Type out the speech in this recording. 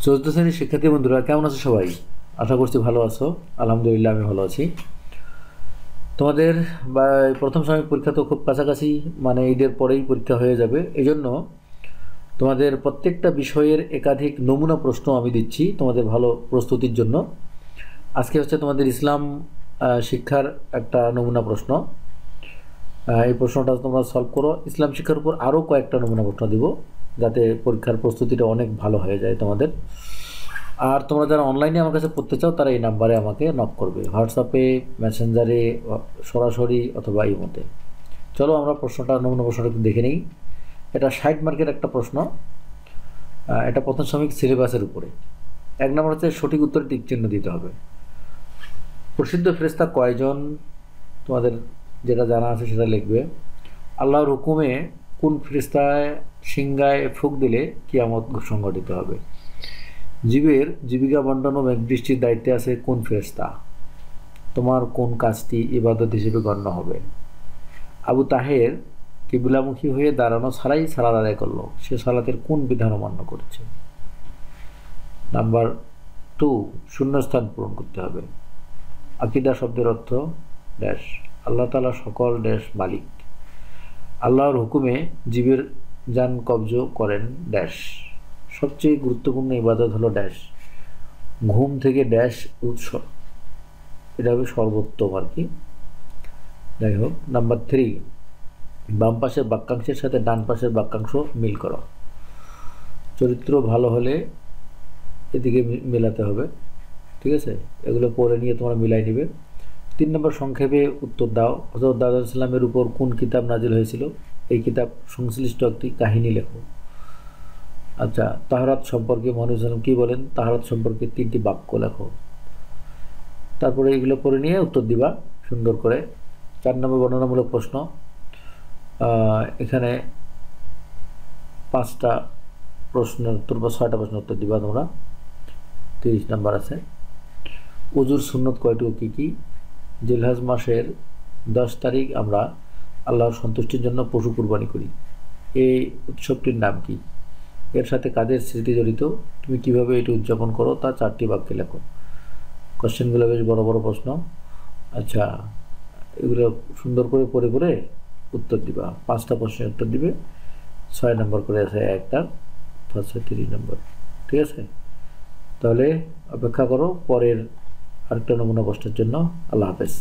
চতুর্থ শ্রেণীর শিক্ষার্থী বন্ধুরা কেমন আছো সবাই? আশা করছি ভালো আছো। আলহামদুলিল্লাহ আমি ভালো আছি। তোমাদের প্রথম সাময়িক পরীক্ষা তো খুব কাছাকাছি, মানে ঈদের পরেই পরীক্ষা হয়ে যাবে। এই জন্য তোমাদের প্রত্যেকটা বিষয়ের একাধিক নমুনা প্রশ্ন আমি দিচ্ছি তোমাদের ভালো প্রস্তুতির জন্য। আজকে হচ্ছে তোমাদের ইসলাম শিক্ষার একটা নমুনা প্রশ্ন। এই প্রশ্নটা তোমরা সলভ করো। ইসলাম শিক্ষার উপর আরও কয়েকটা নমুনা প্রশ্ন দিব, যাতে পরীক্ষার প্রস্তুতিটা অনেক ভালো হয়ে যায় তোমাদের। আর তোমরা যারা অনলাইনে আমার কাছে পড়তে চাও তারা এই নাম্বারে আমাকে নক করবে, হোয়াটসঅ্যাপে, মেসেঞ্জারে, সরাসরি অথবা ইমোতে। চলো আমরা নমুনা প্রশ্নটা একটু দেখে নিই। এটা 60 মার্কের একটা প্রশ্ন। এটা প্রথম সাময়িক সিলেবাসের উপরে। 1 নম্বর হচ্ছে সঠিক উত্তরে টিক চিহ্ন দিতে হবে। প্রসিদ্ধ ফেরেশতা কয়জন? তোমাদের যেটা জানা আছে সেটা লিখবে। আল্লাহর হুকুমে কোন ফেরেশতায় সিংহায় ফুঁক দিলে কিয়ামত সংঘটিত হবে? জীবের জীবিকা বন্টন ও মেঘবৃষ্টির দায়িত্বে আছে কোন ফেরেশতা? তোমার কোন কাজটি ইবাদত হিসেবে গণ্য হবে? আবু তাহের কিবলামুখী হয়ে দাঁড়ানো ছাড়াই সালাত আদায় করলো, সে সালাতের কোন বিধান অমান্য করছে? নাম্বার 2, শূন্যস্থান পূরণ করতে হবে। আকিদা শব্দের অর্থ ড্যাশ। আল্লাহ তাআলা সকল ড্যাশ মালিক। আল্লাহর হুকুমে জীবের জান কবজ করেন ড্যাশ। সবচেয়ে গুরুত্বপূর্ণ ইবাদত হলো ড্যাশ। ঘুম থেকে ড্যাশ উৎস, এটা হবে সর্বোত্তম আর কি। যাই হোক, নাম্বার 3, বাম পাশের বাক্যাংশের সাথে ডান পাশের বাক্যাংশ মিল করো। চরিত্র ভালো হলে এদিকে মেলাতে হবে, ঠিক আছে? এগুলো পড়ে নিয়ে তোমরা মিলাই নিবে। 3 নম্বর, সংক্ষেপে উত্তর দাও। হযরত দাউদ আলাইহিস সালামের উপর কোন কিতাব নাজিল হয়েছিল? এই কিতাব সংশ্লিষ্ট একটি কাহিনী লেখো। আচ্ছা, তাহরাত সম্পর্কে মুহাম্মদ সাল্লাল্লাহু আলাইহি ওয়াসাল্লাম কী বলেন? তাহরাত সম্পর্কে 3টি বাক্য লেখো। তারপরে এগুলো পড়ে নিয়ে উত্তর দিবা সুন্দর করে। 4 নম্বর, বর্ণনামূলক প্রশ্ন। এখানে 5টা প্রশ্নের উত্তর বা 6টা প্রশ্নের উত্তর দিবা তোমরা। 30 নম্বর আছে। উজুর সুন্নত কয়টি ও কী কী? জিলহজ মাসের 10 তারিখ আমরা আল্লাহর সন্তুষ্টির জন্য পশু কুরবানি করি। এই উৎসবটির নাম কি? এর সাথে কাদের স্মৃতি জড়িত? তুমি কিভাবে এটি উদযাপন করো তা 4টি বাক্যে লেখো। কোশ্চেনগুলো বেশ বড় বড় প্রশ্ন। আচ্ছা, এগুলো সুন্দর করে পড়ে পড়ে উত্তর দিবা। 5টা প্রশ্নের উত্তর দিবে। 6 নম্বর করে আছে একটা, 30 নম্বর। ঠিক আছে? তাহলে অপেক্ষা করো পরের আরেকটা নমুনা প্রশ্নের জন্য। আল্লাহ হাফেজ।